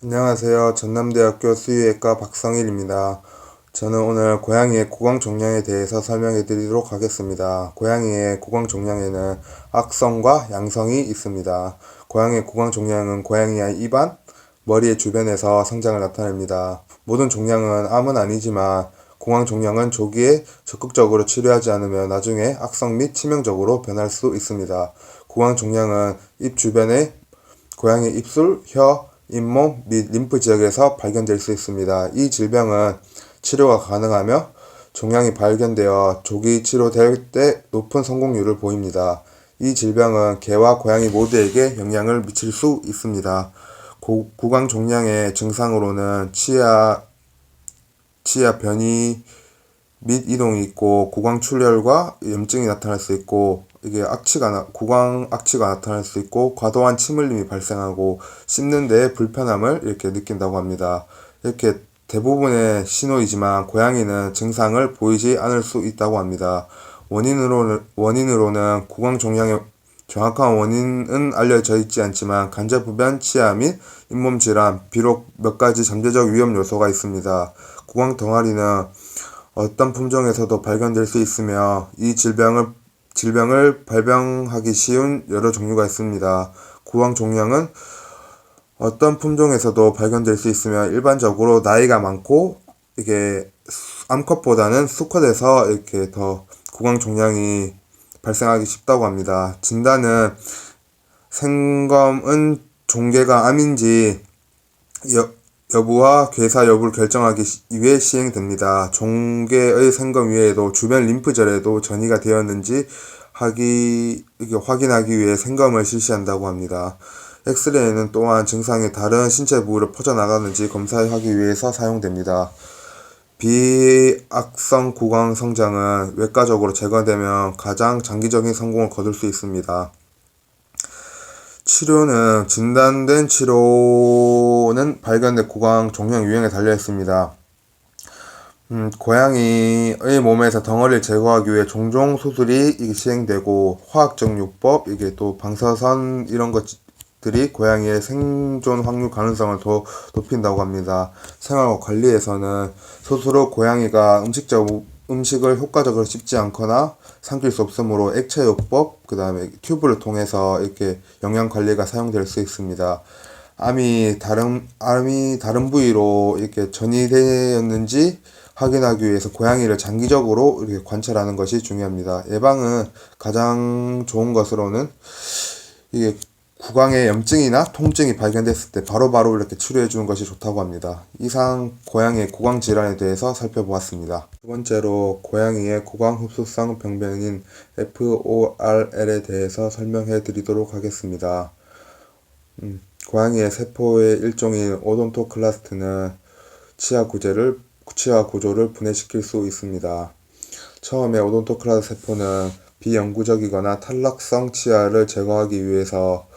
안녕하세요. 전남대학교 수의외과 박성일입니다. 저는 오늘 고양이의 구강종양에 대해서 설명해 드리도록 하겠습니다. 고양이의 구강종양에는 악성과 양성이 있습니다. 고양이의 구강종양은 고양이의 입안, 머리의 주변에서 성장을 나타냅니다. 모든 종양은 암은 아니지만 구강종양은 조기에 적극적으로 치료하지 않으면 나중에 악성 및 치명적으로 변할 수 있습니다. 구강종양은 입 주변의 고양이 입술, 혀, 잇몸 및 림프 지역에서 발견될 수 있습니다. 이 질병은 치료가 가능하며 종양이 발견되어 조기 치료될 때 높은 성공률을 보입니다. 이 질병은 개와 고양이 모두에게 영향을 미칠 수 있습니다. 구강종양의 증상으로는 치아 변이 및 이동이 있고 구강출혈과 염증이 나타날 수 있고 이게 구강 악취가 나타날 수 있고 과도한 침 흘림이 발생하고 씹는 데에 불편함을 이렇게 느낀다고 합니다. 이렇게 대부분의 신호이지만 고양이는 증상을 보이지 않을 수 있다고 합니다. 원인으로는 구강종양의 정확한 원인은 알려져 있지 않지만 간접부변, 치아 및 잇몸 질환, 비록 몇 가지 잠재적 위험 요소가 있습니다. 구강 덩어리는 어떤 품종에서도 발견될 수 있으며 이 질병을 발병하기 쉬운 여러 종류가 있습니다. 구강종양은 어떤 품종에서도 발견될 수 있으며 일반적으로 나이가 많고 이게 암컷보다는 수컷에서 이렇게 더 구강종양이 발생하기 쉽다고 합니다. 진단은 생검은 종괴가 암인지 여부와 괴사 여부를 결정하기 위해 시행됩니다. 종괴의 생검 외에도 주변 림프절에도 전이가 되었는지 확인하기 위해 생검을 실시한다고 합니다. 엑스레이는 또한 증상이 다른 신체 부위로 퍼져나가는지 검사하기 위해서 사용됩니다. 비악성 구강 성장은 외과적으로 제거되면 가장 장기적인 성공을 거둘 수 있습니다. 진단된 치료는 발견된 구강 종양 유형에 달려 있습니다. 고양이의 몸에서 덩어리를 제거하기 위해 종종 수술이 시행되고 화학적 요법, 이게 또 방사선 이런 것들이 고양이의 생존 확률 가능성을 더 높인다고 합니다. 생활과 관리에서는 수술 후 고양이가 음식을 효과적으로 씹지 않거나 삼킬 수 없으므로 액체요법, 그 다음에 튜브를 통해서 이렇게 영양 관리가 사용될 수 있습니다. 암이 다른 부위로 이렇게 전이되었는지 확인하기 위해서 고양이를 장기적으로 이렇게 관찰하는 것이 중요합니다. 예방은 가장 좋은 것으로는 이게 구강에 염증이나 통증이 발견됐을 때 바로바로 이렇게 치료해 주는 것이 좋다고 합니다. 이상 고양이의 구강 질환에 대해서 살펴보았습니다. 두 번째로 고양이의 구강 흡수성 병변인 FORL에 대해서 설명해 드리도록 하겠습니다. 고양이의 세포의 일종인 오돈토클라스트는 치아 구조를 분해시킬 수 있습니다. 처음에 오돈토클라스트 세포는 비영구적이거나 탈락성 치아를 제거하기 위해서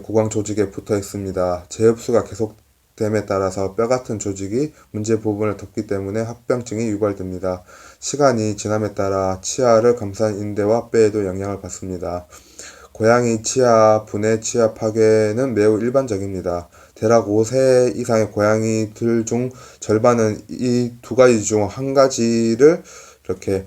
구강 조직에 붙어 있습니다. 재흡수가 계속됨에 따라서 뼈 같은 조직이 문제 부분을 덮기 때문에 합병증이 유발됩니다. 시간이 지남에 따라 치아를 감싼 인대와 뼈에도 영향을 받습니다. 고양이 치아 분해, 치아 파괴는 매우 일반적입니다. 대략 5세 이상의 고양이들 중 절반은 이 두 가지 중 한 가지를 이렇게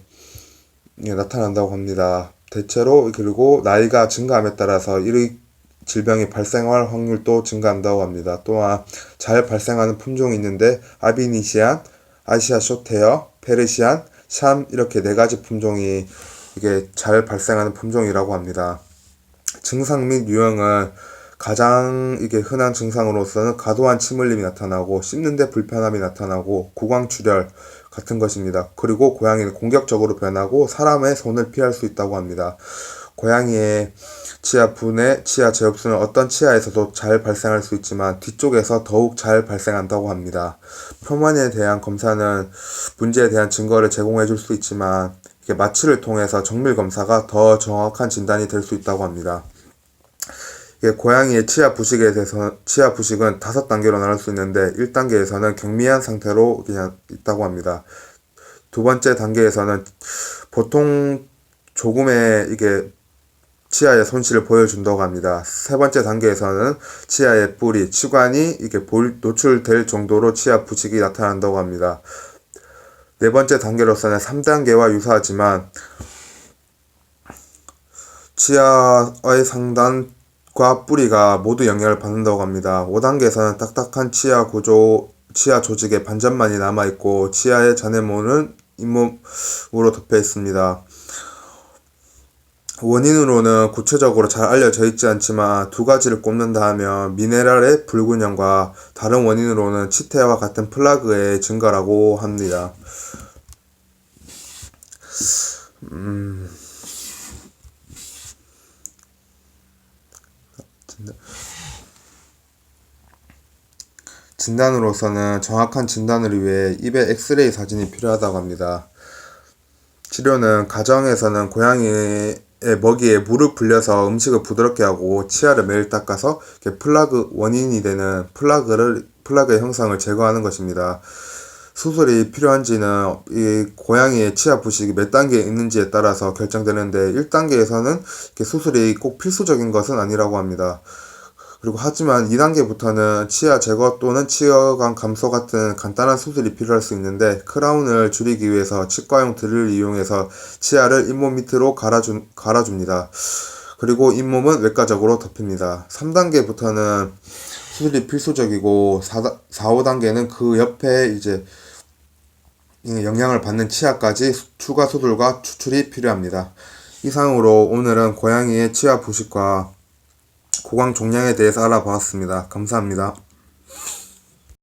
나타난다고 합니다. 대체로 그리고 나이가 증가함에 따라서 이 질병이 발생할 확률도 증가한다고 합니다. 또한 잘 발생하는 품종이 있는데 아비니시안, 아시아 숏헤어, 페르시안, 샴 이렇게 네 가지 품종이 이게 잘 발생하는 품종이라고 합니다. 증상 및 유형은 가장 이게 흔한 증상으로서는 과도한 침 흘림이 나타나고 씹는데 불편함이 나타나고 구강출혈 같은 것입니다. 그리고 고양이는 공격적으로 변하고 사람의 손을 피할 수 있다고 합니다. 고양이의 치아 분해, 치아 재흡수는 어떤 치아에서도 잘 발생할 수 있지만 뒤쪽에서 더욱 잘 발생한다고 합니다. 표면에 대한 검사는 문제에 대한 증거를 제공해 줄 수 있지만 마취를 통해서 정밀 검사가 더 정확한 진단이 될 수 있다고 합니다. 고양이의 치아 부식은 5단계로 나눌 수 있는데 1단계에서는 경미한 상태로 그냥 있다고 합니다. 두 번째 단계에서는 보통 조금의 치아의 손실을 보여준다고 합니다. 세 번째 단계에서는 치아의 뿌리, 치관이 이게 노출될 정도로 치아 부식이 나타난다고 합니다. 네 번째 단계로서는 3단계와 유사하지만 치아의 상단과 뿌리가 모두 영향을 받는다고 합니다. 5단계에서는 딱딱한 치아 조직에 반점만이 남아있고 치아의 잔해모는 잇몸으로 덮여 있습니다. 원인으로는 구체적으로 잘 알려져 있지 않지만 두 가지를 꼽는다 하면 미네랄의 불균형과 다른 원인으로는 치태와 같은 플라그의 증가라고 합니다. 진단으로서는 정확한 진단을 위해 입의 엑스레이 사진이 필요하다고 합니다. 치료는 가정에서는 고양이의 먹이에 물을 불려서 음식을 부드럽게 하고 치아를 매일 닦아서 원인이 되는 플라그의 형상을 제거하는 것입니다. 수술이 필요한지는 이 고양이의 치아 부식이 몇 단계에 있는지에 따라서 결정되는데 1단계에서는 수술이 꼭 필수적인 것은 아니라고 합니다. 그리고 하지만 2단계부터는 치아 제거 또는 치어감 감소 같은 간단한 수술이 필요할 수 있는데 크라운을 줄이기 위해서 치과용 드릴을 이용해서 치아를 잇몸 밑으로 갈아줍니다. 그리고 잇몸은 외과적으로 덮입니다. 3단계부터는 수술이 필수적이고 4, 5단계는 그 옆에 이제 영향을 받는 치아까지 추가 수술과 추출이 필요합니다. 이상으로 오늘은 고양이의 치아 부식과 구강 종양에 대해서 알아보았습니다. 감사합니다.